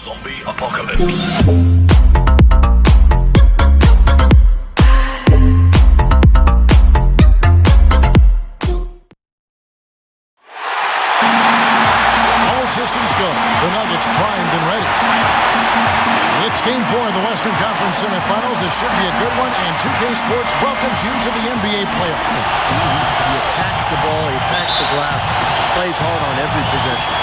Zombie Apocalypse. Systems go. The Nuggets primed and ready. It's Game 4 of the Western Conference semifinals. This should be a good one, and 2K Sports welcomes you to the NBA playoff. He attacks the ball, he attacks the glass, plays hard on every possession.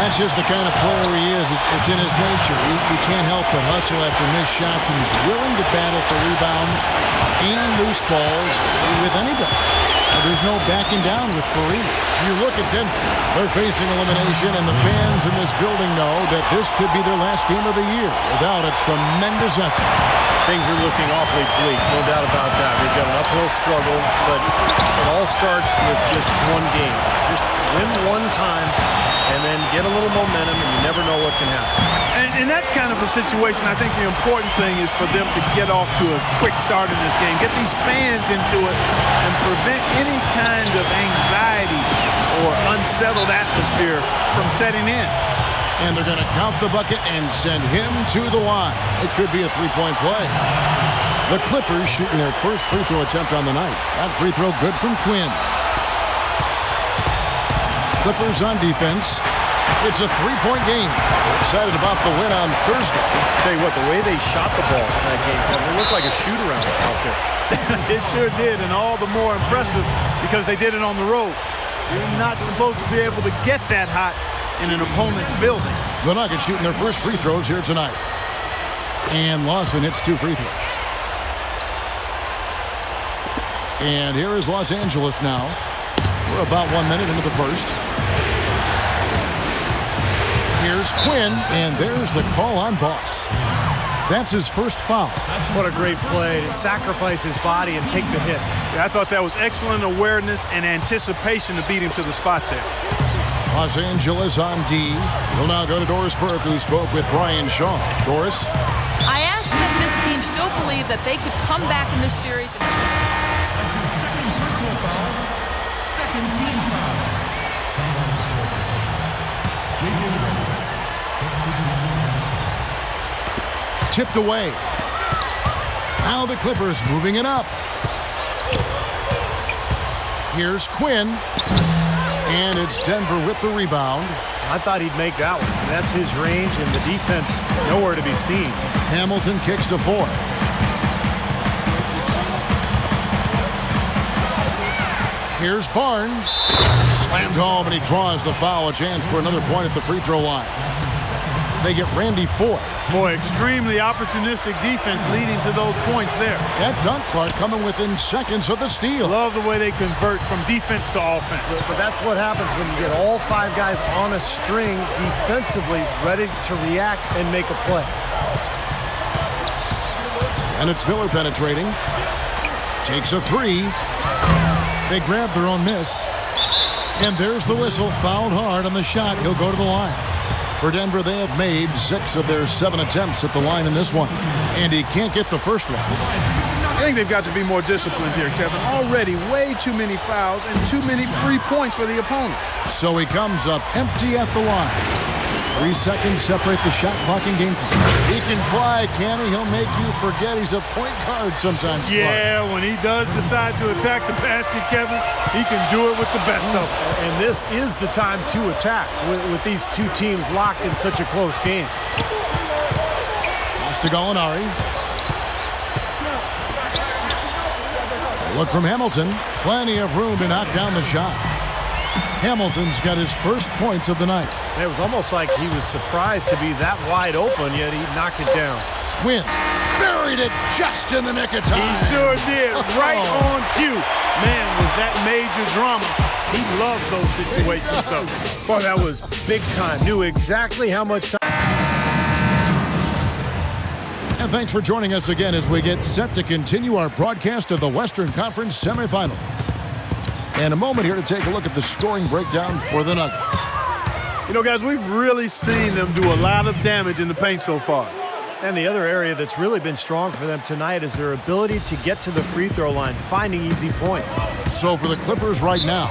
That's just the kind of player he is. It's in his nature. He can't help but hustle after missed shots, and he's willing to battle for rebounds and loose balls with anybody. There's no backing down with Fareed. You look at Denver. They're facing elimination, and the fans in this building know that this could be their last game of the year without a tremendous effort. Things are looking awfully bleak, no doubt about that. They've got an uphill struggle, but it all starts with just one game. Just win one time, and then get a little momentum, and you never know what can happen. And that's kind of a situation. I think the important thing is for them to get off to a quick start in this game. Get these fans into it and prevent any kind of anxiety or unsettled atmosphere from setting in. And they're going to count the bucket and send him to the line. It could be a three-point play. The Clippers shooting their first free throw attempt on the night. That free throw good from Quinn. Clippers on defense. It's a three-point game. We're excited about the win on Thursday. Tell you what, the way they shot the ball in that game, it looked like a shoot-around out there. It sure did, and all the more impressive because they did it on the road. You're not supposed to be able to get that hot in an opponent's building. The Nuggets shooting their first free throws here tonight. And Lawson hits 2 free throws. And here is Los Angeles now. We're about 1 minute into the first. Here's Quinn, and there's the call on Boss. That's his first foul. What a great play to sacrifice his body and take the hit. Yeah, I thought that was excellent awareness and anticipation to beat him to the spot there. Los Angeles on D. We'll now go to Doris Burke, who spoke with Brian Shaw. Doris? I asked him if this team still believed that they could come back in this series. That's his second personal foul, second team foul. J.J. Redick, substitution. Tipped away. Now the Clippers moving it up. Here's Quinn. And it's Denver with the rebound. I thought he'd make that one. That's his range, and the defense nowhere to be seen. Hamilton kicks to 4. Here's Barnes. Slammed home, and he draws the foul. A chance for another point at the free throw line. They get Randy 4. Boy, extremely opportunistic defense leading to those points there. That dunk, Clark, coming within seconds of the steal. Love the way they convert from defense to offense. But that's what happens when you get all 5 guys on a string defensively ready to react and make a play. And it's Miller penetrating. Takes a 3. They grab their own miss. And there's the whistle. Fouled hard on the shot. He'll go to the line. For Denver, they have made 6 of their 7 attempts at the line in this one. And he can't get the first one. I think they've got to be more disciplined here, Kevin. Already way too many fouls and too many free points for the opponent. So he comes up empty at the line. 3 seconds separate the shot clock and game clock. He can fly, can he? He'll make you forget he's a point guard sometimes. Yeah, when he does decide to attack the basket, Kevin, he can do it with the best of them. And this is the time to attack with these 2 teams locked in such a close game. Pass to Gallinari. Look from Hamilton. Plenty of room to knock down the shot. Hamilton's got his first points of the night. It was almost like he was surprised to be that wide open, yet he knocked it down. Quinn buried it just in the nick of time. He sure did, right on cue. Man, was that major drama. He loves those situations, though. Boy, that was big time. Knew exactly how much time. And thanks for joining us again as we get set to continue our broadcast of the Western Conference semifinals. And a moment here to take a look at the scoring breakdown for the Nuggets. You know, guys, we've really seen them do a lot of damage in the paint so far. And the other area that's really been strong for them tonight is their ability to get to the free throw line, finding easy points. So for the Clippers right now,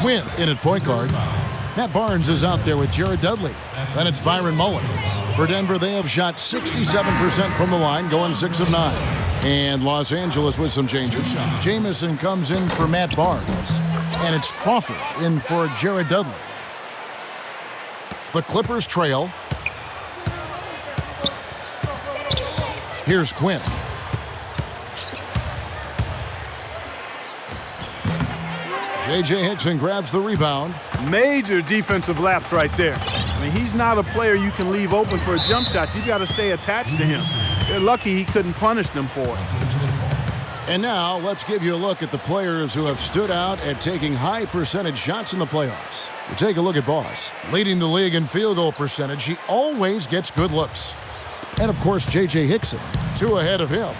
Quinn in at point guard. Matt Barnes is out there with Jared Dudley. Then it's Byron Mullins. For Denver, they have shot 67% from the line, going 6 of 9. And Los Angeles with some changes. Jamison comes in for Matt Barnes. And it's Crawford in for Jared Dudley. The Clippers trail. Here's Quinn. J.J. Hickson grabs the rebound. Major defensive lapse right there. I mean, he's not a player you can leave open for a jump shot. You got to stay attached to him. They're lucky he couldn't punish them for it. And now let's give you a look at the players who have stood out at taking high percentage shots in the playoffs. You take a look at Boss. Leading the league in field goal percentage, he always gets good looks. And of course, J.J. Hickson, 2 ahead of him.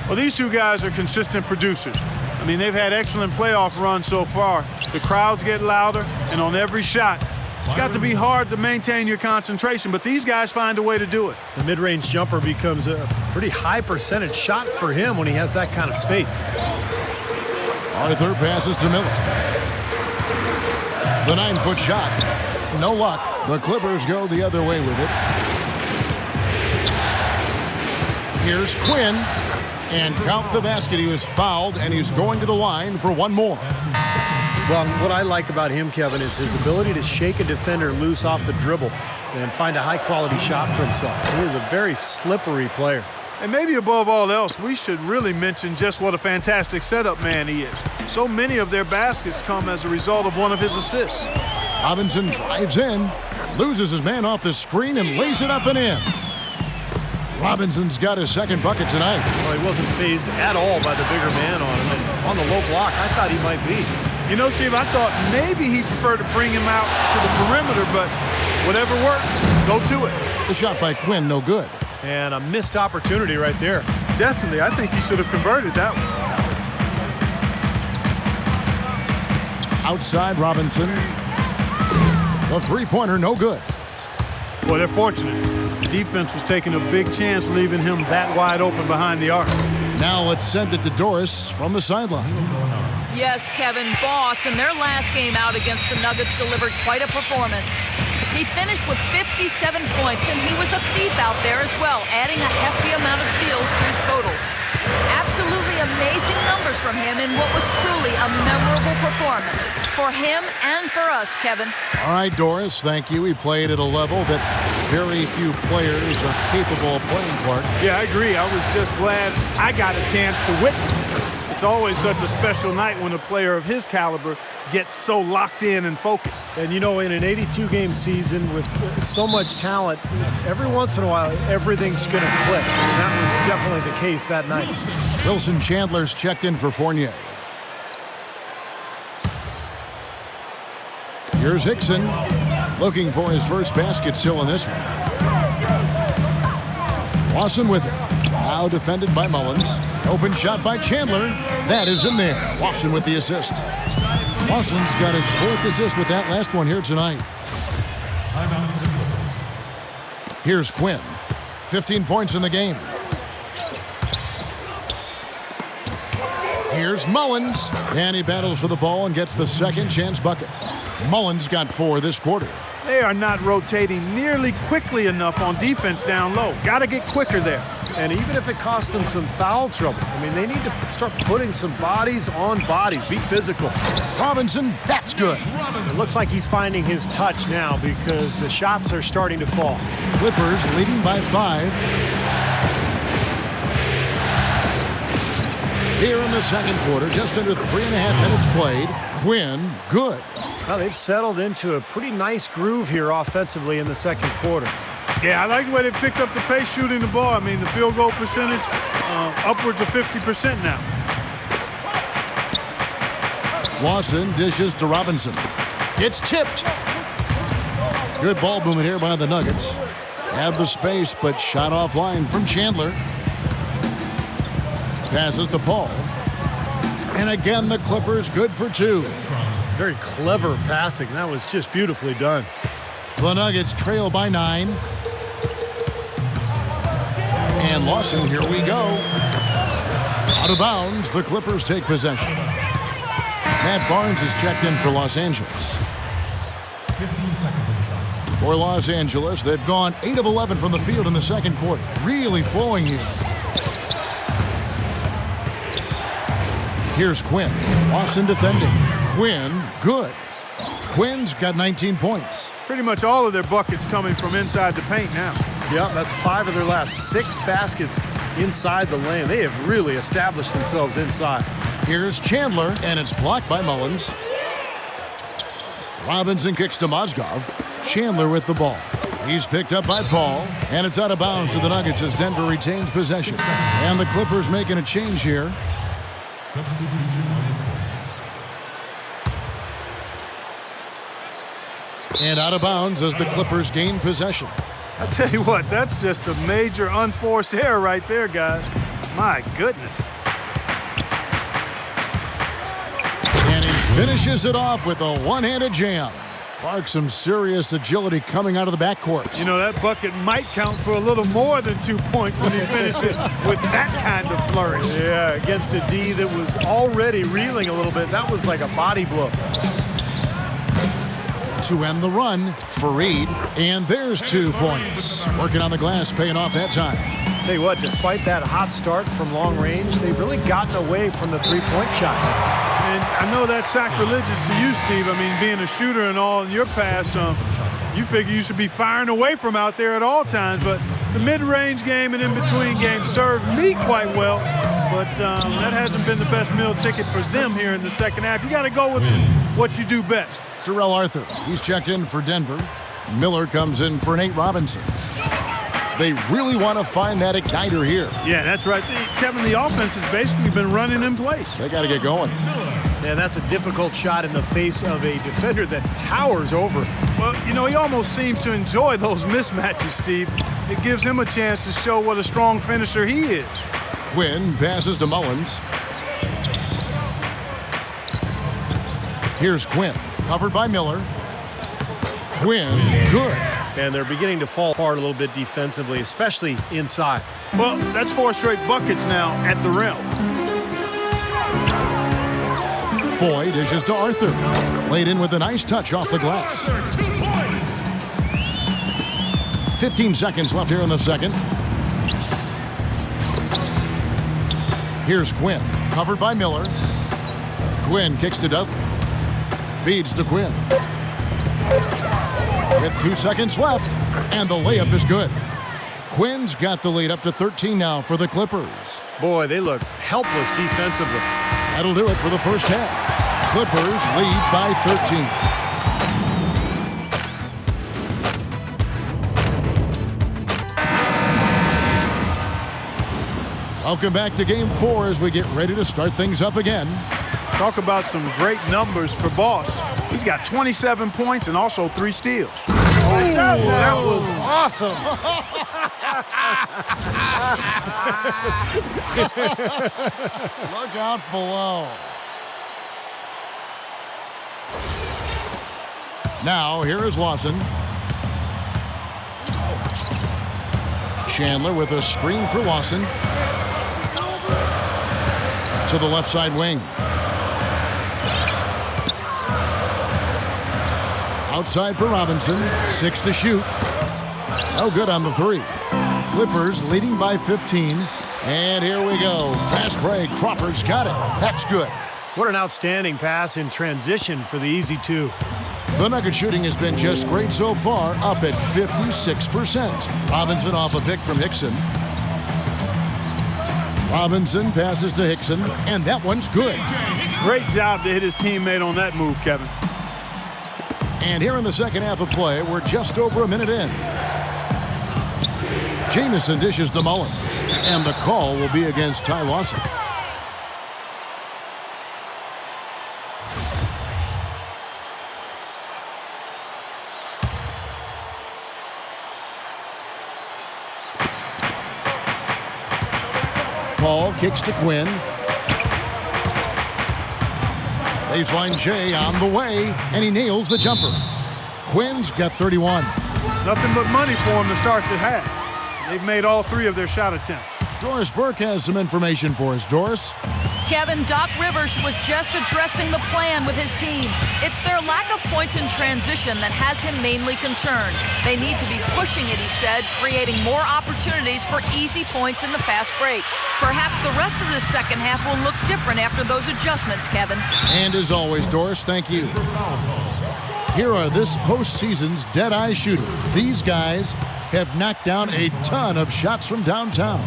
Well, these two guys are consistent producers. I mean, they've had excellent playoff runs so far. The crowds get louder, and on every shot, it's got to be hard to maintain your concentration, but these guys find a way to do it. The mid-range jumper becomes a pretty high percentage shot for him when he has that kind of space. Arthur passes to Miller. The 9-foot shot. No luck. The Clippers go the other way with it. Here's Quinn. And count the basket. He was fouled, and he's going to the line for one more. Well, what I like about him, Kevin, is his ability to shake a defender loose off the dribble and find a high-quality shot for himself. He is a very slippery player. And maybe above all else, we should really mention just what a fantastic setup man he is. So many of their baskets come as a result of one of his assists. Robinson drives in, loses his man off the screen, and lays it up and in. Robinson's got his second bucket tonight. Well, he wasn't phased at all by the bigger man on him. And on the low block, I thought he might be. You know, Steve, I thought maybe he'd prefer to bring him out to the perimeter, but whatever works, go to it. The shot by Quinn, no good. And a missed opportunity right there. Definitely. I think he should have converted that one. Outside Robinson. The three-pointer, no good. Well, they're fortunate. The defense was taking a big chance leaving him that wide open behind the arc. Now let's send it to Doris from the sideline. Yes, Kevin, Boss in their last game out against the Nuggets delivered quite a performance. He finished with 57 points, and he was a thief out there as well, adding a hefty amount of steals to his totals. Absolutely amazing numbers from him in what was truly a memorable performance for him and for us, Kevin. All right, Doris, thank you. He played at a level that very few players are capable of playing, Clark. Yeah, I agree. I was just glad I got a chance to witness it. It's always such a special night when a player of his caliber gets so locked in and focused. And, you know, in an 82-game season with so much talent, every once in a while, everything's going to click. And that was definitely the case that night. Wilson Chandler's checked in for Fournier. Here's Hickson, looking for his first basket still in this one. Lawson with it. Now defended by Mullins. Open shot by Chandler. That is in there. Lawson with the assist. Lawson's got his 4th assist with that last one here tonight. Here's Quinn. 15 points in the game. Here's Mullins. And he battles for the ball and gets the second chance bucket. Mullins got 4 this quarter. They are not rotating nearly quickly enough on defense down low. Got to get quicker there. And even if it costs them some foul trouble, I mean, they need to start putting some bodies on bodies. Be physical. Robinson, that's good. It looks like he's finding his touch now because the shots are starting to fall. Clippers leading by 5. Here in the second quarter, just under 3.5 minutes played. Quinn, good. Well, they've settled into a pretty nice groove here offensively in the second quarter. Yeah, I like the way they picked up the pace shooting the ball. I mean, the field goal percentage, upwards of 50% now. Lawson dishes to Robinson. It's tipped. Good ball movement here by the Nuggets. Had the space, but shot offline from Chandler. Passes to Paul. And again, the Clippers good for 2. Very clever passing. That was just beautifully done. The Nuggets trail by 9. And Lawson, here we go. Out of bounds, the Clippers take possession. Matt Barnes is checked in for Los Angeles. 15 seconds on the shot. For Los Angeles, they've gone 8 of 11 from the field in the second quarter. Really flowing here. Here's Quinn. Lawson defending. Quinn, good. Quinn's got 19 points. Pretty much all of their buckets coming from inside the paint now. Yeah, that's 5 of their last 6 baskets inside the lane. They have really established themselves inside. Here's Chandler, and it's blocked by Mullins. Robinson kicks to Mozgov. Chandler with the ball. He's picked up by Paul, and it's out of bounds to the Nuggets as Denver retains possession. And the Clippers making a change here. Substitution. And out of bounds as the Clippers gain possession. I tell you what, that's just a major unforced error right there, guys. My goodness. And he finishes it off with a one-handed jam. Clark, some serious agility coming out of the backcourt. You know, that bucket might count for a little more than 2 points when he finishes with that kind of flourish. Yeah, against a D that was already reeling a little bit. That was like a body blow. To end the run, Fareed, and there's 2 points. Working on the glass, paying off that time. Tell you what, despite that hot start from long range, they've really gotten away from the three-point shot. And I know that's sacrilegious to you, Steve. I mean, being a shooter and all in your past, you figure you should be firing away from out there at all times. But the mid-range game and in-between game served me quite well. But that hasn't been the best meal ticket for them here in the second half. You got to go with what you do best. Terrell Arthur, he's checked in for Denver. Miller comes in for Nate Robinson. They really want to find that igniter here. Yeah, that's right. Kevin, the offense has basically been running in place. They got to get going. Yeah, that's a difficult shot in the face of a defender that towers over. Well, you know, he almost seems to enjoy those mismatches, Steve. It gives him a chance to show what a strong finisher he is. Quinn passes to Mullins. Here's Quinn, covered by Miller. Quinn, good. And they're beginning to fall apart a little bit defensively, especially inside. Well, that's 4 straight buckets now at the rim. Foy dishes to Arthur. Laid in with a nice touch off the glass. 15 seconds left here in the second. Here's Quinn, covered by Miller. Quinn kicks to Dudley. Feeds to Quinn. With 2 seconds left, and the layup is good. Quinn's got the lead up to 13 now for the Clippers. Boy, they look helpless defensively. That'll do it for the first half. Clippers lead by 13. Welcome back to Game 4 as we get ready to start things up again. Talk about some great numbers for Boss. He's got 27 points and also 3 steals. Oh, that was awesome. Look out below. Now, here is Lawson. Chandler with a screen for Lawson. To the left side wing. Outside for Robinson. 6 to shoot. No good on the 3. Clippers leading by 15. And here we go. Fast break. Crawford's got it. That's good. What an outstanding pass in transition for the easy 2. The Nugget shooting has been just great so far, up at 56%. Robinson off a pick from Hickson. Robinson passes to Hickson, and that one's good. Great job to hit his teammate on that move, Kevin. And here in the second half of play, we're just over a minute in. Jamison dishes to Mullins, and the call will be against Ty Lawson. Paul kicks to Quinn. Baseline J on the way, and he nails the jumper. Quinn's got 31. Nothing but money for him to start the half. They've made all 3 of their shot attempts. Doris Burke has some information for us. Doris? Kevin, Doc Rivers was just addressing the plan with his team. It's their lack of points in transition that has him mainly concerned. They need to be pushing it, he said, creating more opportunities for easy points in the fast break. Perhaps the rest of the second half will look different after those adjustments, Kevin. And as always, Doris, thank you. Here are this postseason's dead-eye shooters. These guys have knocked down a ton of shots from downtown.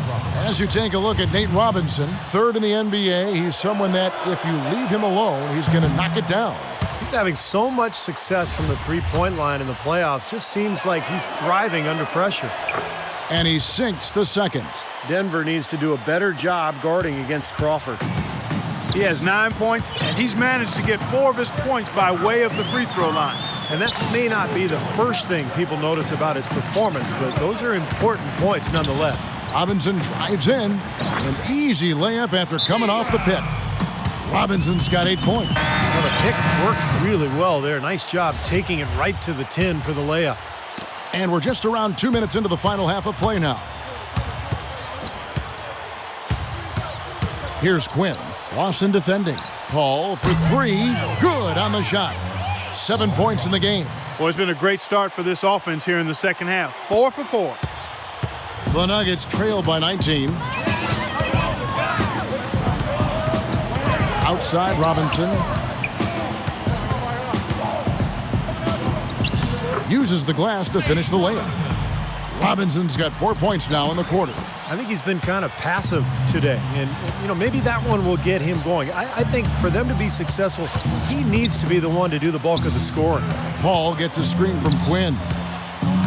As you take a look at Nate Robinson, third in the NBA, he's someone that if you leave him alone, he's going to knock it down. He's having so much success from the three-point line in the playoffs. Just seems like he's thriving under pressure. And he sinks the second. Denver needs to do a better job guarding against Crawford. He has 9 points, and he's managed to get 4 of his points by way of the free throw line. And that may not be the first thing people notice about his performance, but those are important points nonetheless. Robinson drives in. An easy layup after coming off the pick. Robinson's got 8 points. Well, the pick worked really well there. Nice job taking it right to the 10 for the layup. And we're just around 2 minutes into the final half of play now. Here's Quinn. Lawson defending. Paul for 3. Good on the shot. 7 points in the game. Well, it's been a great start for this offense here in the second half. 4 for 4. The Nuggets trail by 19. Outside Robinson. Uses the glass to finish the layup. Robinson's got 4 points now in the quarter. I think he's been kind of passive today, and maybe that one will get him going. I think for them to be successful, he needs to be the one to do the bulk of the scoring. Paul gets a screen from Quinn.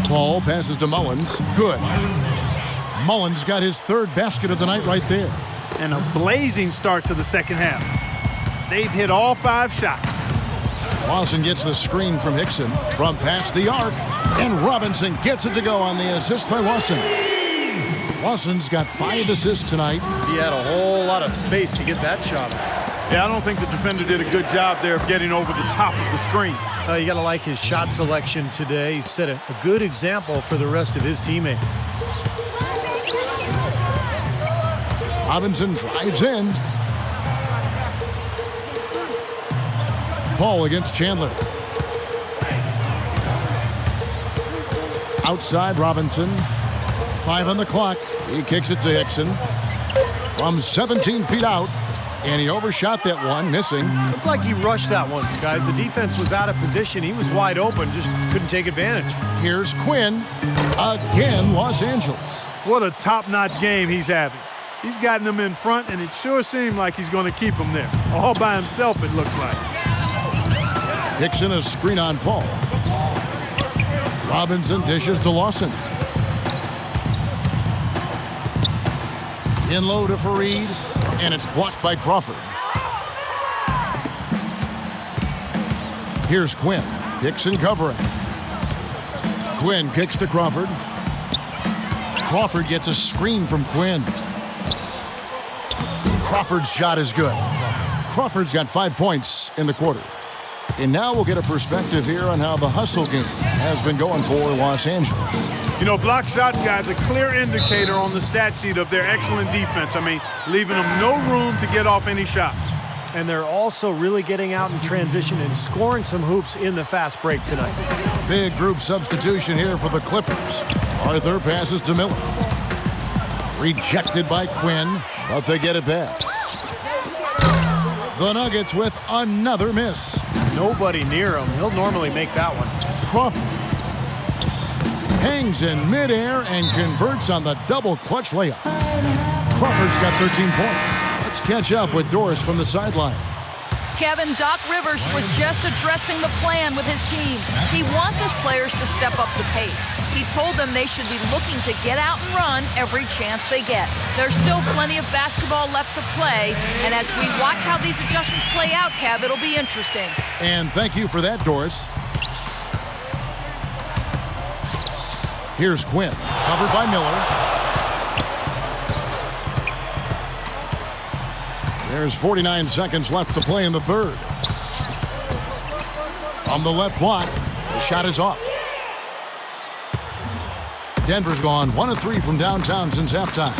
Paul passes to Mullins. Good. Mullins got his 3rd basket of the night right there. And a blazing start to the second half. They've hit all 5 shots. Lawson gets the screen from Hickson from past the arc, and Robinson gets it to go on the assist by Lawson. Lawson's got 5 assists tonight. He had a whole lot of space to get that shot up. Yeah, I don't think the defender did a good job there of getting over the top of the screen. You got to like his shot selection today. He set a good example for the rest of his teammates. Robinson drives in. Paul against Chandler. Outside Robinson. 5 on the clock. He kicks it to Hickson. From 17 feet out. And he overshot that one, missing. Looked like he rushed that one, guys. The defense was out of position. He was wide open, just couldn't take advantage. Here's Quinn. Again, Los Angeles. What a top-notch game he's having. He's gotten them in front, and it sure seemed like he's going to keep them there. All by himself, it looks like. Hickson a screen on Paul. Robinson dishes to Lawson. In low to Fareed, and it's blocked by Crawford. Here's Quinn. Hickson covering. Quinn kicks to Crawford. Crawford gets a screen from Quinn. Crawford's shot is good. Crawford's got 5 points in the quarter. And now we'll get a perspective here on how the hustle game has been going for Los Angeles. Block shots, guys, a clear indicator on the stat sheet of their excellent defense. Leaving them no room to get off any shots. And they're also really getting out in transition and scoring some hoops in the fast break tonight. Big group substitution here for the Clippers. Arthur passes to Miller. Rejected by Quinn, but they get it back. The Nuggets with another miss. Nobody near him. He'll normally make that one. Crawford hangs in midair and converts on the double clutch layup. Crawford's got 13 points. Let's catch up with Doris from the sideline. Kevin, Doc Rivers was just addressing the plan with his team. He wants his players to step up the pace. He told them they should be looking to get out and run every chance they get. There's still plenty of basketball left to play, and as we watch how these adjustments play out, Kev, it'll be interesting. And thank you for that, Doris. Here's Quinn, covered by Miller. There's 49 seconds left to play in the third. On the left block, the shot is off. Denver's gone 1 of 3 from downtown since halftime.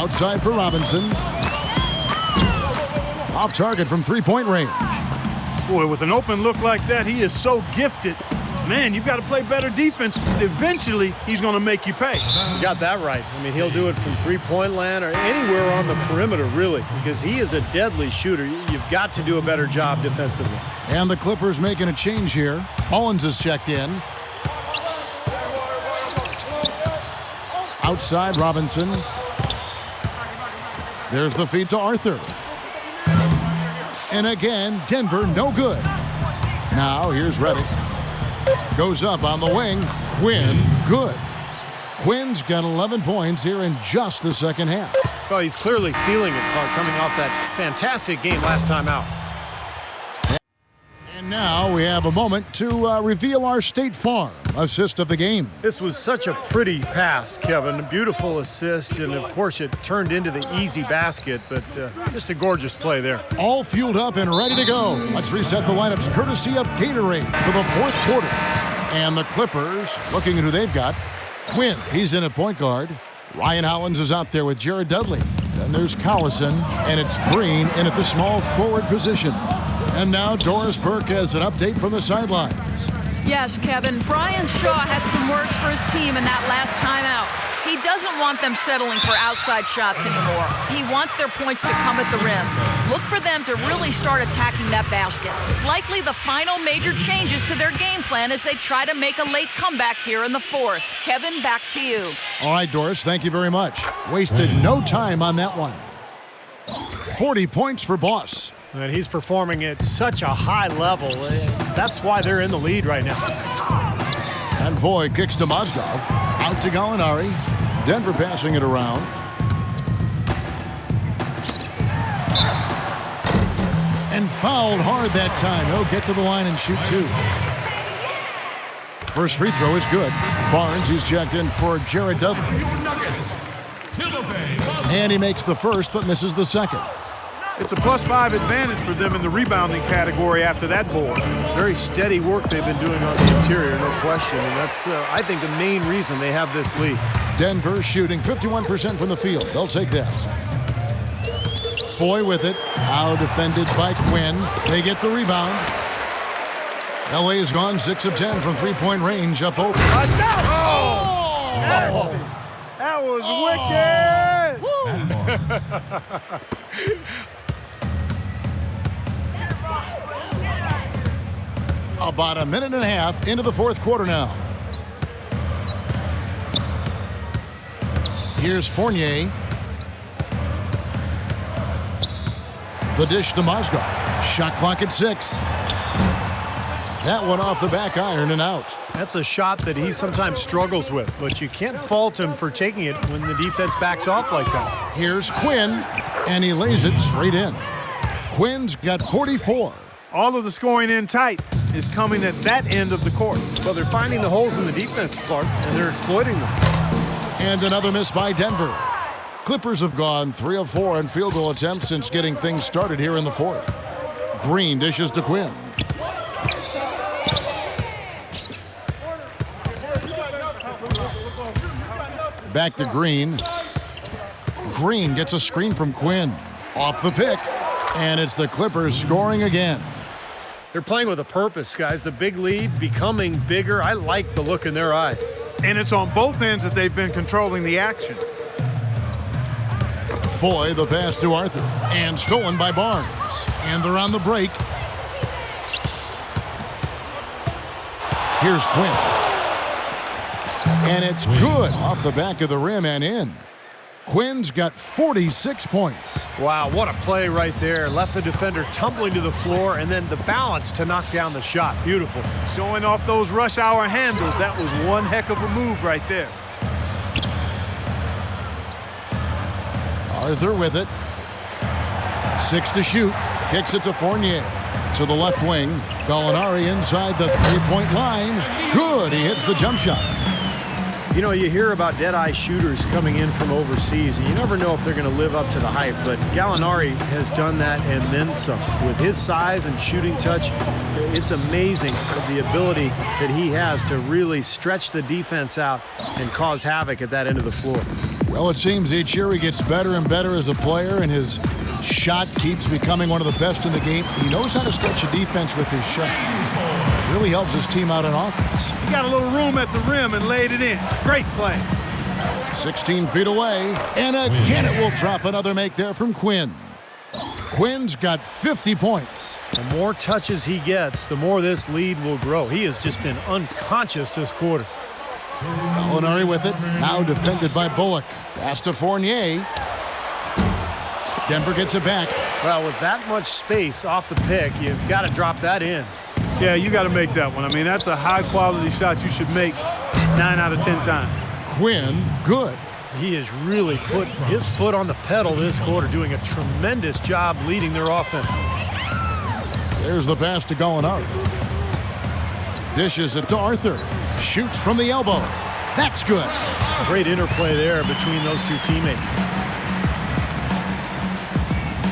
Outside for Robinson. Off target from three-point range. Boy, with an open look like that, he is so gifted. Man, you've got to play better defense. Eventually, he's going to make you pay. You got that right. I mean, he'll do it from three-point land or anywhere on the perimeter, really, because he is a deadly shooter. You've got to do a better job defensively. And the Clippers making a change here. Mullins is checked in. Outside Robinson. There's the feed to Arthur. And again, Denver no good. Now here's Reddick. Goes up on the wing. Quinn, good. Quinn's got 11 points here in just the second half. Well, he's clearly feeling it, Clark, coming off that fantastic game last time out. And now we have a moment to reveal our State Farm assist of the game. This was such a pretty pass, Kevin. A beautiful assist, and of course it turned into the easy basket, but just a gorgeous play there. All fueled up and ready to go. Let's reset the lineups courtesy of Gatorade for the fourth quarter. And the Clippers, looking at who they've got. Quinn, he's in at point guard. Ryan Hollins is out there with Jared Dudley. Then there's Collison, and it's Green in at the small forward position. And now Doris Burke has an update from the sidelines. Yes, Kevin. Brian Shaw had some words for his team in that last timeout. He doesn't want them settling for outside shots anymore. He wants their points to come at the rim. Look for them to really start attacking that basket. Likely the final major changes to their game plan as they try to make a late comeback here in the fourth. Kevin, back to you. All right, Doris, thank you very much. Wasted no time on that one. 40 points for Boss. And he's performing at such a high level. That's why they're in the lead right now. And Foy kicks to Mozgov. Out to Gallinari. Denver passing it around. And fouled hard that time. He'll get to the line and shoot two. First free throw is good. Barnes, he's checked in for Jared Dudley. And he makes the first but misses the second. It's a +5 advantage for them in the rebounding category after that board. Very steady work they've been doing on the interior, no question. And that's, I think, the main reason they have this lead. Denver shooting 51% from the field. They'll take that. Foy with it. Now defended by Quinn. They get the rebound. LA has gone 6 of 10 from three-point range up over. That was wicked! About a minute and a half into the fourth quarter now. Here's Fournier. The dish to Mozgov. Shot clock at 6. That one off the back iron and out. That's a shot that he sometimes struggles with, but you can't fault him for taking it when the defense backs off like that. Here's Quinn, and he lays it straight in. Quinn's got 44. All of the scoring in tight is coming at that end of the court. Well, they're finding the holes in the defense, Clark, and they're exploiting them. And another miss by Denver. Clippers have gone 3 of 4 in field goal attempts since getting things started here in the fourth. Green dishes to Quinn. Back to Green. Green gets a screen from Quinn. Off the pick. And it's the Clippers scoring again. They're playing with a purpose, guys. The big lead becoming bigger. I like the look in their eyes. And it's on both ends that they've been controlling the action. Foy, the pass to Arthur. And stolen by Barnes. And they're on the break. Here's Quinn. And it's good off the back of the rim and in. Quinn's got 46 points. Wow, what a play right there. Left the defender tumbling to the floor, and then the balance to knock down the shot. Beautiful. Showing off those rush hour handles. That was one heck of a move right there. Arthur with it. 6 to shoot. Kicks it to Fournier. To the left wing. Gallinari inside the three-point line. Good. He hits the jump shot. You know, you hear about dead-eye shooters coming in from overseas, and you never know if they're going to live up to the hype, but Gallinari has done that and then some. With his size and shooting touch, it's amazing the ability that he has to really stretch the defense out and cause havoc at that end of the floor. Well, it seems each year he gets better and better as a player, and his shot keeps becoming one of the best in the game. He knows how to stretch a defense with his shot. Really helps his team out on offense. He got a little room at the rim and laid it in. Great play. 16 feet away, and again it will drop. Another make there from Quinn. Quinn's got 50 points. The more touches he gets, the more this lead will grow. He has just been unconscious this quarter. Molinari with it, now defended by Bullock. Pass to Fournier. Denver gets it back. Well, with that much space off the pick, you've got to drop that in. Yeah, you got to make that one. I mean, that's a high-quality shot you should make 9 out of 10 times. Quinn, good. He has really put his foot on the pedal this quarter, doing a tremendous job leading their offense. There's the pass to Gallinari. Dishes it to Arthur. Shoots from the elbow. That's good. Great interplay there between those two teammates.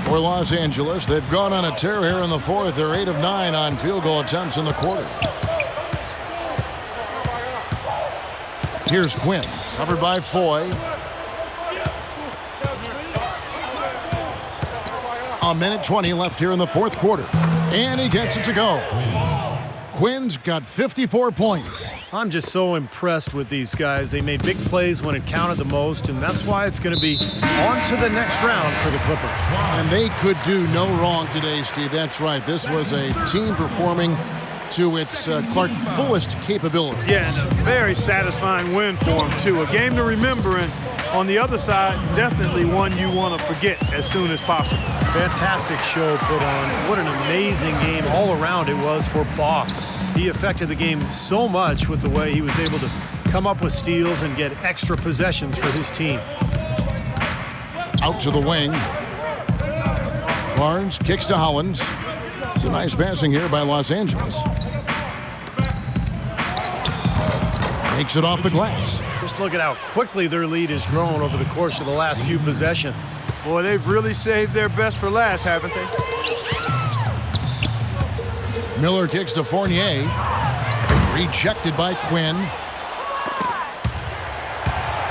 For Los Angeles, they've gone on a tear here in the fourth. They're 8 of 9 on field goal attempts in the quarter. Here's Quinn, covered by Foy. A minute 20 left here in the fourth quarter. And he gets it to go. Quinn's got 54 points. I'm just so impressed with these guys. They made big plays when it counted the most, and that's why it's going to be on to the next round for the Clippers. And they could do no wrong today, Steve. That's right. This was a team performing to its Clark fullest capability. Yeah, and a very satisfying win for him, too. A game to remember, and on the other side, definitely one you want to forget as soon as possible. Fantastic show put on. What an amazing game all around it was for Boss. He affected the game so much with the way he was able to come up with steals and get extra possessions for his team. Out to the wing. Barnes kicks to Hollins. It's a nice passing here by Los Angeles. Makes it off the glass. Just look at how quickly their lead has grown over the course of the last few possessions. Boy, they've really saved their best for last, haven't they? Miller kicks to Fournier. Rejected by Quinn.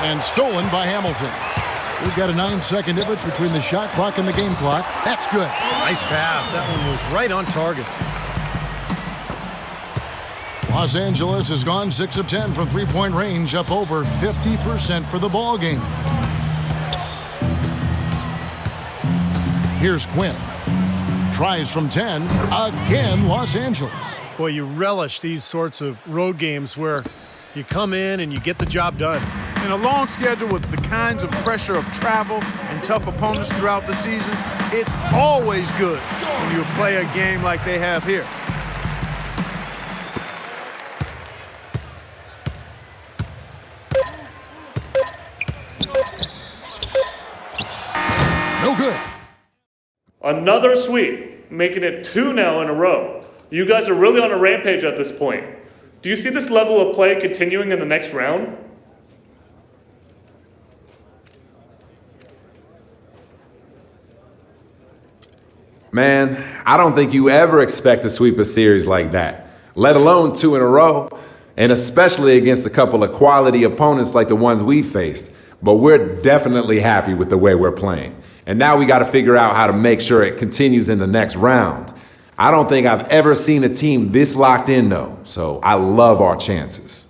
And stolen by Hamilton. We've got a 9-second difference between the shot clock and the game clock. That's good. Nice pass. That one was right on target. Los Angeles has gone 6 of 10 from three-point range, up over 50% for the ball game. Here's Quinn. Tries from 10. Again, Los Angeles. Boy, you relish these sorts of road games where you come in and you get the job done. In a long schedule with the kinds of pressure of travel and tough opponents throughout the season, it's always good when you play a game like they have here. No good. Another sweep, making it 2 now in a row. You guys are really on a rampage at this point. Do you see this level of play continuing in the next round? Man, I don't think you ever expect to sweep a series like that, let alone 2 in a row, and especially against a couple of quality opponents like the ones we faced. But we're definitely happy with the way we're playing. And now we got to figure out how to make sure it continues in the next round. I don't think I've ever seen a team this locked in, though, so I love our chances.